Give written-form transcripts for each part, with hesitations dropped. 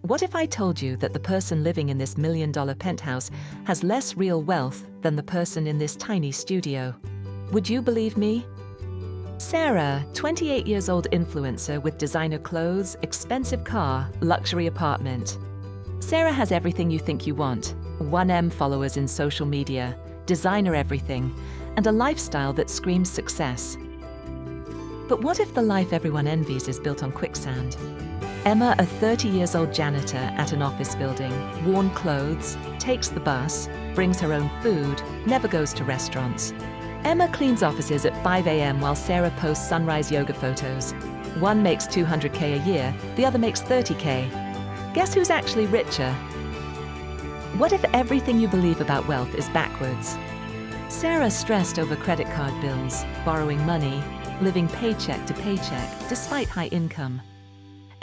What if I told you that the person living in this $1 million penthouse has less real wealth than the person in this tiny studio? Would you believe me? Sarah, 28 years old influencer with designer clothes, expensive car, luxury apartment. Sarah has everything you think you want. 1M followers in social media, designer everything, and a lifestyle that screams success. But what if the life everyone envies is built on quicksand? Emma, a 30 years old janitor at an office building, worn clothes, takes the bus, brings her own food, never goes to restaurants. Emma cleans offices at 5 a.m. while Sarah posts sunrise yoga photos. One makes $200K a year, the other makes $30K. Guess who's actually richer? What if everything you believe about wealth is backwards? Sarah stressed over credit card bills, borrowing money, living paycheck to paycheck despite high income.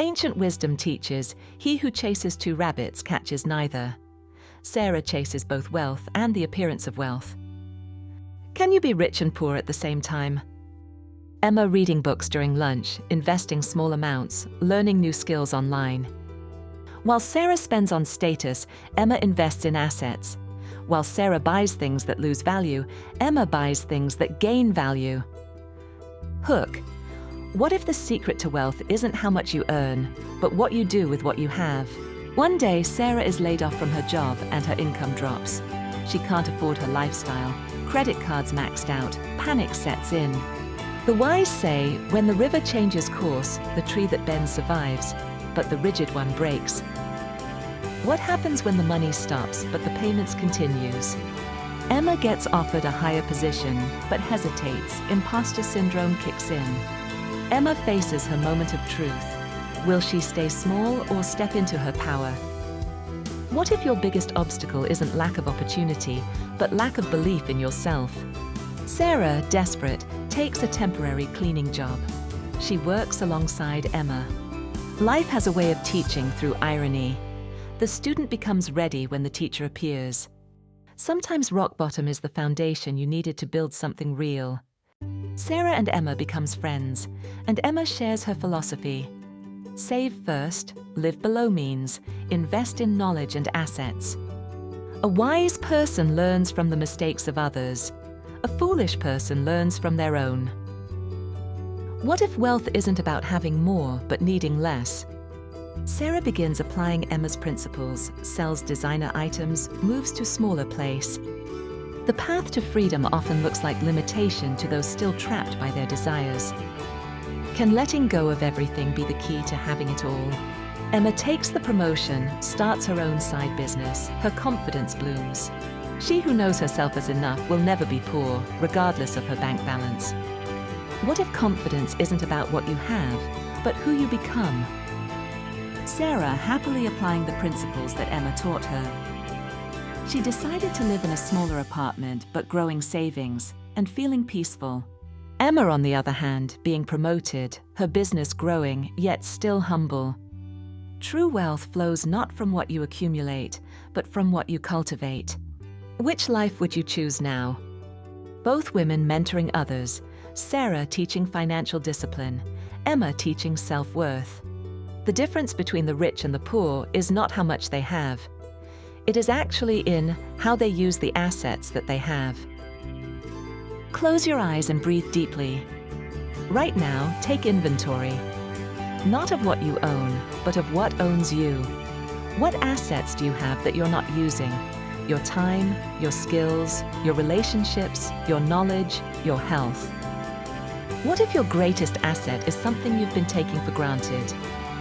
Ancient wisdom teaches, he who chases two rabbits catches neither. Sarah chases both wealth and the appearance of wealth. Can you be rich and poor at the same time? Emma reading books during lunch, investing small amounts, learning new skills online. While Sarah spends on status, Emma invests in assets. While Sarah buys things that lose value, Emma buys things that gain value. Hook. What if the secret to wealth isn't how much you earn, but what you do with what you have? One day, Sarah is laid off from her job and her income drops. She can't afford her lifestyle. Credit cards maxed out. Panic sets in. The wise say, when the river changes course, the tree that bends survives, but the rigid one breaks. What happens when the money stops, but the payments continues? Emma gets offered a higher position, but hesitates. Imposter syndrome kicks in. Emma faces her moment of truth. Will she stay small or step into her power? What if your biggest obstacle isn't lack of opportunity, but lack of belief in yourself? Sarah, desperate, takes a temporary cleaning job. She works alongside Emma. Life has a way of teaching through irony. The student becomes ready when the teacher appears. Sometimes rock bottom is the foundation you needed to build something real. Sarah and Emma becomes friends, and Emma shares her philosophy. Save first, live below means, invest in knowledge and assets. A wise person learns from the mistakes of others. A foolish person learns from their own. What if wealth isn't about having more, but needing less? Sarah begins applying Emma's principles, sells designer items, moves to smaller place. The path to freedom often looks like limitation to those still trapped by their desires. Can letting go of everything be the key to having it all? Emma takes the promotion, starts her own side business, her confidence blooms. She who knows herself as enough will never be poor, regardless of her bank balance. What if confidence isn't about what you have, but who you become? Sarah happily applying the principles that Emma taught her. She decided to live in a smaller apartment, but growing savings and feeling peaceful. Emma, on the other hand, being promoted, her business growing, yet still humble. True wealth flows not from what you accumulate, but from what you cultivate. Which life would you choose now? Both women mentoring others, Sarah teaching financial discipline, Emma teaching self-worth. The difference between the rich and the poor is not how much they have. It is actually in how they use the assets that they have. Close your eyes and breathe deeply. Right now, take inventory. Not of what you own, but of what owns you. What assets do you have that you're not using? Your time, your skills, your relationships, your knowledge, your health. What if your greatest asset is something you've been taking for granted?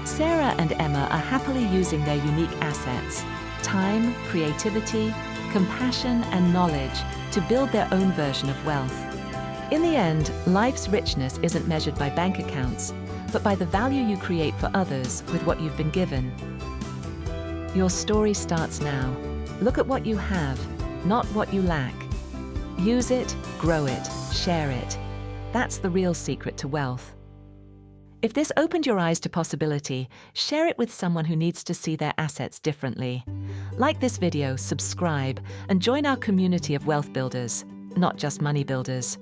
Sarah and Emma are happily using their unique assets, time, creativity, compassion, and knowledge to build their own version of wealth. In the end, life's richness isn't measured by bank accounts, but by the value you create for others with what you've been given. Your story starts now. Look at what you have, not what you lack. Use it, grow it, share it. That's the real secret to wealth. If this opened your eyes to possibility, share it with someone who needs to see their assets differently. Like this video, subscribe, and join our community of wealth builders, not just money builders.